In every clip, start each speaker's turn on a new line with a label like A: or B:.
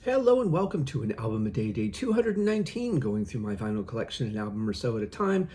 A: Hello and welcome to an album a day 219, going through my vinyl collection an album or so at a time.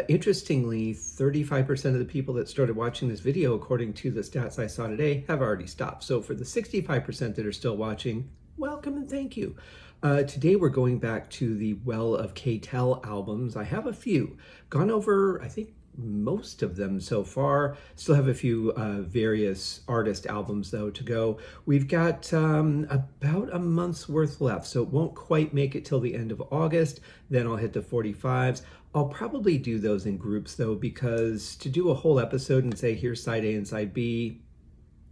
A: Interestingly, 35% of the people that started watching this video, according to the stats I saw today, have already stopped. So for the 65% that are still watching, welcome and thank you. Today we're going back to the well of K-Tel albums. I have a few, gone over, I think, most of them so far. Still have a few various artist albums though to go. We've got about a month's worth left, so it won't quite make it till the end of August. Then I'll hit the 45s. I'll probably do those in groups though, because to do a whole episode and say here's side A and side B,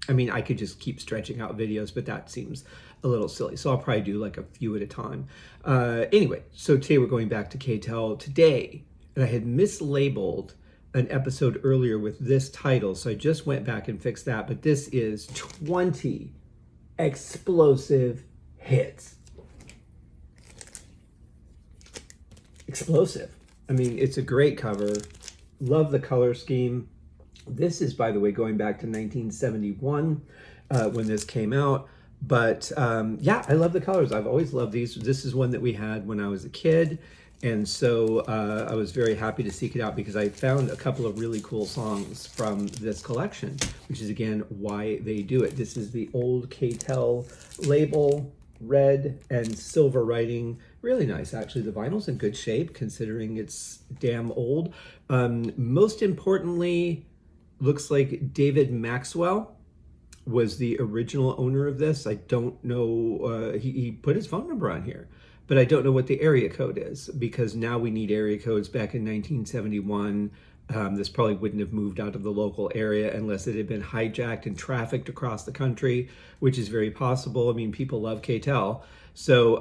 A: I mean, I could just keep stretching out videos, but that seems a little silly. So I'll probably do like a few at a time. Anyway, so today we're going back to K-Tel today, and I had mislabeled an episode earlier with this title, so I just went back and fixed that. But this is 20 explosive hits. Explosive. I mean, it's a great cover. Love the color scheme. This is, by the way, going back to 1971 when this came out. But yeah, I love the colors. I've always loved these. This is one that we had when I was a kid. And so I was very happy to seek it out because I found a couple of really cool songs from this collection, which is, again, why they do it. This is the old K-Tel label, red and silver writing. Really nice, actually. The vinyl's in good shape, considering it's damn old. Most importantly, looks like David Maxwell was the original owner of this. I don't know, he put his phone number on here, but I don't know what the area code is, because now we need area codes. Back in 1971, this probably wouldn't have moved out of the local area unless it had been hijacked and trafficked across the country, which is very possible. I mean, people love K-Tel. So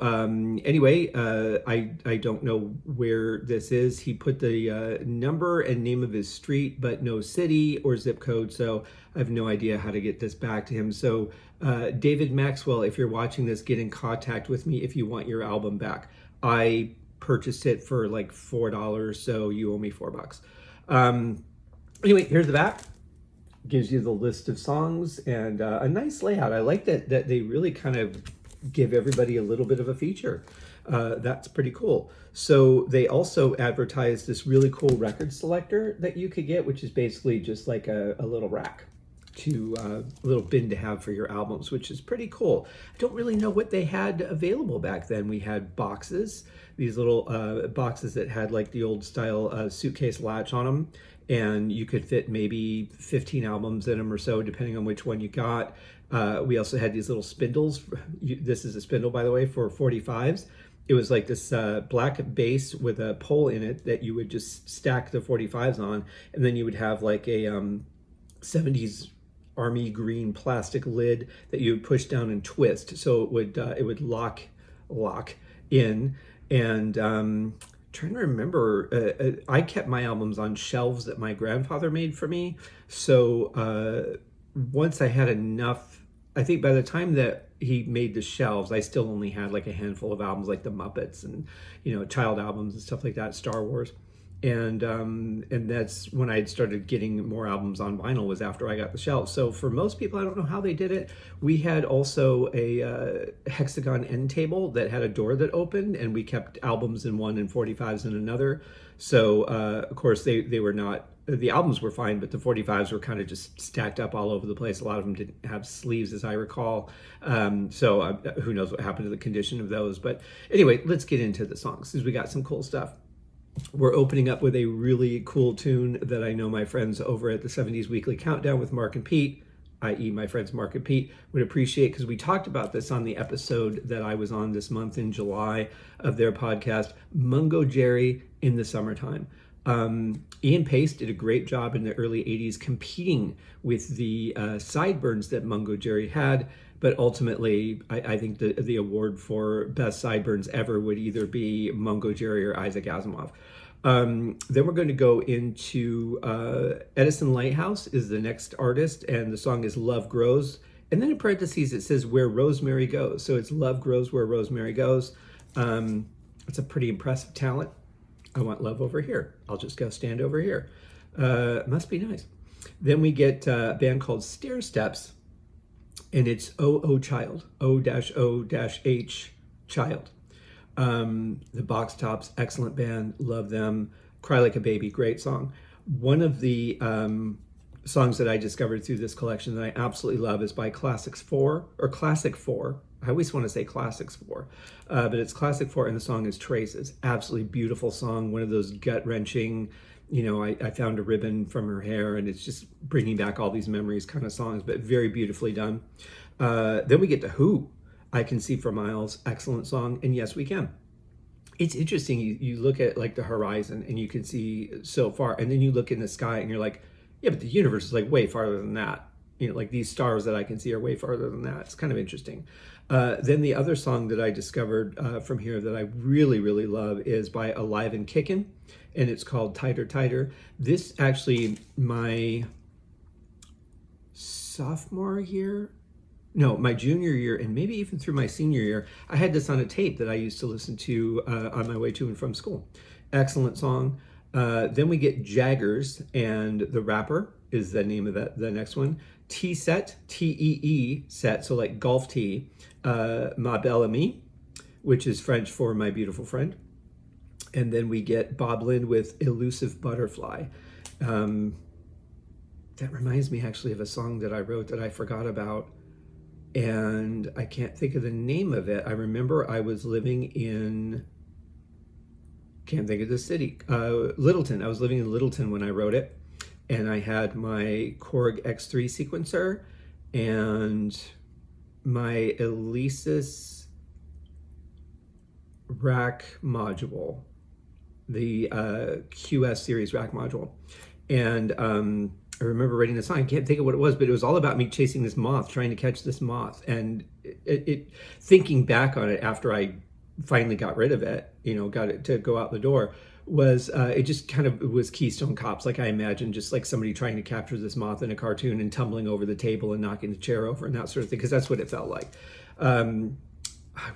A: anyway, I don't know where this is. He put the number and name of his street, but no city or zip code. So I have no idea how to get this back to him. So David Maxwell, if you're watching this, get in contact with me if you want your album back. I purchased it for like $4, so you owe me $4. Anyway, here's the back. Gives you the list of songs and a nice layout. I like that they really kind of give everybody a little bit of a feature. That's pretty cool. So they also advertise this really cool record selector that you could get, which is basically just like a little rack to a little bin to have for your albums, which is pretty cool. I don't really know what they had available back then. We had boxes, these little boxes that had like the old style suitcase latch on them, and you could fit maybe 15 albums in them or so, depending on which one you got. We also had these little spindles. This is a spindle, by the way, for 45s. It was like this black base with a pole in it that you would just stack the 45s on, and then you would have like a 70s army green plastic lid that you would push down and twist, so it would lock in. And trying to remember, I kept my albums on shelves that my grandfather made for me. So once I had enough, I think by the time that he made the shelves, I still only had like a handful of albums, like the Muppets and, you know, child albums and stuff like that, Star Wars. And that's when I had started getting more albums on vinyl, was after I got the shelves. So for most people, I don't know how they did it. We had also a hexagon end table that had a door that opened, and we kept albums in one and 45s in another. So of course they were not, the albums were fine, but the 45s were kind of just stacked up all over the place. A lot of them didn't have sleeves, as I recall. So who knows what happened to the condition of those. But anyway, let's get into the songs, because we got some cool stuff. We're opening up with a really cool tune that I know my friends over at the 70s Weekly Countdown with Mark and Pete, i.e. my friends Mark and Pete, would appreciate, because we talked about this on the episode that I was on this month in July of their podcast, Mungo Jerry in the Summertime. Ian Pace did a great job in the early 80s competing with the sideburns that Mungo Jerry had, but ultimately I think the award for best sideburns ever would either be Mungo Jerry or Isaac Asimov. Then we're going to go into Edison Lighthouse is the next artist, and the song is Love Grows. And then in parentheses it says Where Rosemary Goes. So it's Love Grows Where Rosemary Goes. It's a pretty impressive talent. I want love over here. I'll just go stand over here. Must be nice. Then we get a band called Stair Steps and it's O Child, O-H Child. The Box Tops, excellent band, love them. Cry Like a Baby, great song. One of the songs that I discovered through this collection that I absolutely love is by Classic 4. I always want to say Classics 4, but it's Classic 4, and the song is Traces. Absolutely beautiful song, one of those gut-wrenching, I found a ribbon from her hair, and it's just bringing back all these memories kind of songs, but very beautifully done. Then we get to Who, I Can See for Miles, excellent song, and Yes We Can. It's interesting, you look at like the horizon and you can see so far, and then you look in the sky and you're like, yeah, but the universe is like way farther than that. Like these stars that I can see are way farther than that. It's kind of interesting. Then the other song that I discovered from here that I really, really love is by Alive and Kickin', and it's called Tighter, Tighter. This actually, my my junior year, and maybe even through my senior year, I had this on a tape that I used to listen to on my way to and from school. Excellent song. Then we get Jaggers, and the rapper is the name of the next one. T-Set, T-E-E set, so like golf tee, Ma Belle Amie, which is French for my beautiful friend. And then we get Bob Lind with Elusive Butterfly. That reminds me actually of a song that I wrote that I forgot about, and I can't think of the name of it. I remember I was living in, can't think of the city, Littleton. I was living in Littleton when I wrote it, and I had my Korg X3 sequencer and my Alesis rack module, the QS series rack module. And I remember writing the song. I can't think of what it was, but it was all about me chasing this moth, trying to catch this moth. And thinking back on it after I finally got rid of it, got it to go out the door, was it just kind of was Keystone Cops. Like I imagined just like somebody trying to capture this moth in a cartoon and tumbling over the table and knocking the chair over and that sort of thing, because that's what it felt like. I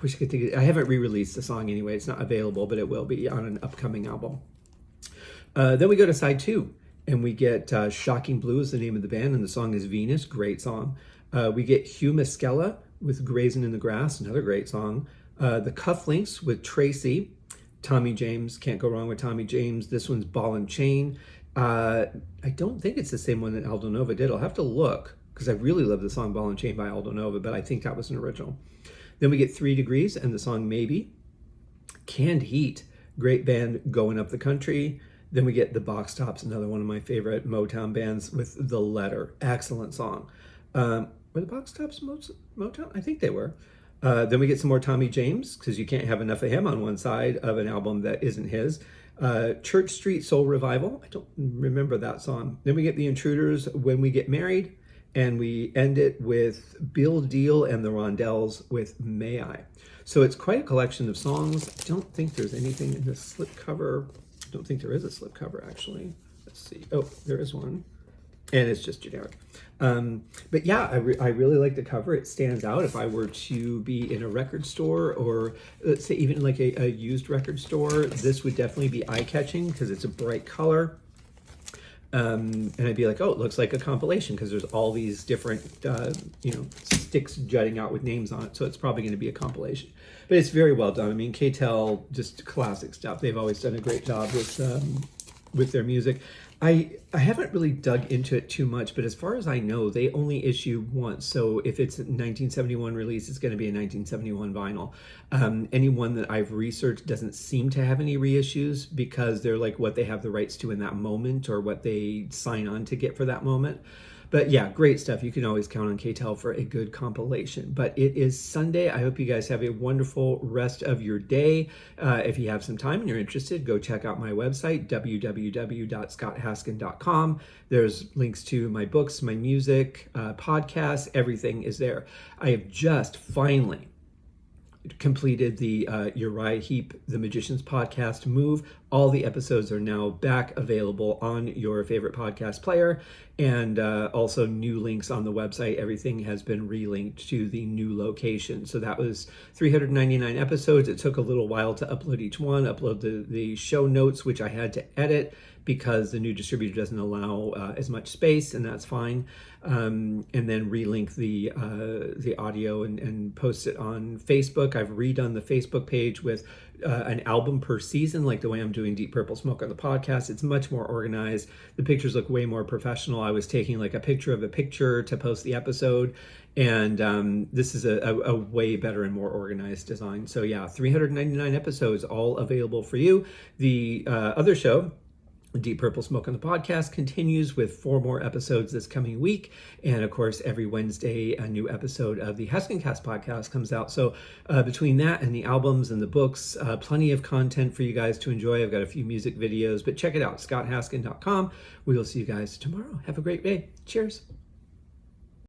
A: wish I could think I haven't re-released the song anyway. It's not available, but it will be on an upcoming album. Then we go to side 2. And we get Shocking Blue is the name of the band, and the song is Venus, great song. We get Hugh Maskella with Grazing in the Grass, another great song. The Cufflinks with Tracy. Tommy James, can't go wrong with Tommy James. This one's Ball and Chain. I don't think it's the same one that Aldo Nova did. I'll have to look, because I really love the song Ball and Chain by Aldo Nova, but I think that was an original. Then we get 3 Degrees and the song Maybe. Canned Heat, great band, Going Up the Country. Then we get the Box Tops, another one of my favorite Motown bands, with The Letter. Excellent song. Were the Box Tops Motown? I think they were. Then we get some more Tommy James, because you can't have enough of him on one side of an album that isn't his. Church Street Soul Revival. I don't remember that song. Then we get The Intruders, When We Get Married. And we end it with Bill Deal and the Rondells with May I. So it's quite a collection of songs. I don't think there's anything in the slipcover. I don't think there is a slipcover, actually. Let's see. Oh, there is one. And it's just generic. But yeah, I really like the cover. It stands out. If I were to be in a record store, or let's say even like a used record store, this would definitely be eye-catching because it's a bright color. And I'd be like, oh, it looks like a compilation, because there's all these different, sticks jutting out with names on it. So it's probably going to be a compilation. But it's very well done. I mean, K-Tel, just classic stuff. They've always done a great job with their music. I haven't really dug into it too much, but as far as I know, they only issue once. So if it's a 1971 release, it's going to be a 1971 vinyl. Any one that I've researched doesn't seem to have any reissues, because they're like what they have the rights to in that moment, or what they sign on to get for that moment. But yeah, great stuff. You can always count on K-Tel for a good compilation. But it is Sunday. I hope you guys have a wonderful rest of your day. If you have some time and you're interested, go check out my website, www.scotthaskin.com. There's links to my books, my music, podcasts, everything is there. I have just finally completed the Uriah Heep, The Magician's Podcast move. All the episodes are now back available on your favorite podcast player. and also new links on the website. Everything has been relinked to the new location. So that was 399 episodes. It took a little while to upload each one, upload the show notes, which I had to edit because the new distributor doesn't allow as much space, and that's fine. And then relink the audio and post it on Facebook. I've redone the Facebook page with an album per season, like the way I'm doing Deep Purple Smoke on the podcast. It's much more organized. The pictures look way more professional. I was taking like a picture of a picture to post the episode, and this is a way better and more organized design. So yeah, 399 episodes, all available for you. The other show, Deep Purple Smoke on the podcast, continues with 4 more episodes this coming week. And of course, every Wednesday, a new episode of the Haskincast podcast comes out. So between that and the albums and the books, plenty of content for you guys to enjoy. I've got a few music videos, but check it out, scotthaskin.com. We will see you guys tomorrow. Have a great day. Cheers.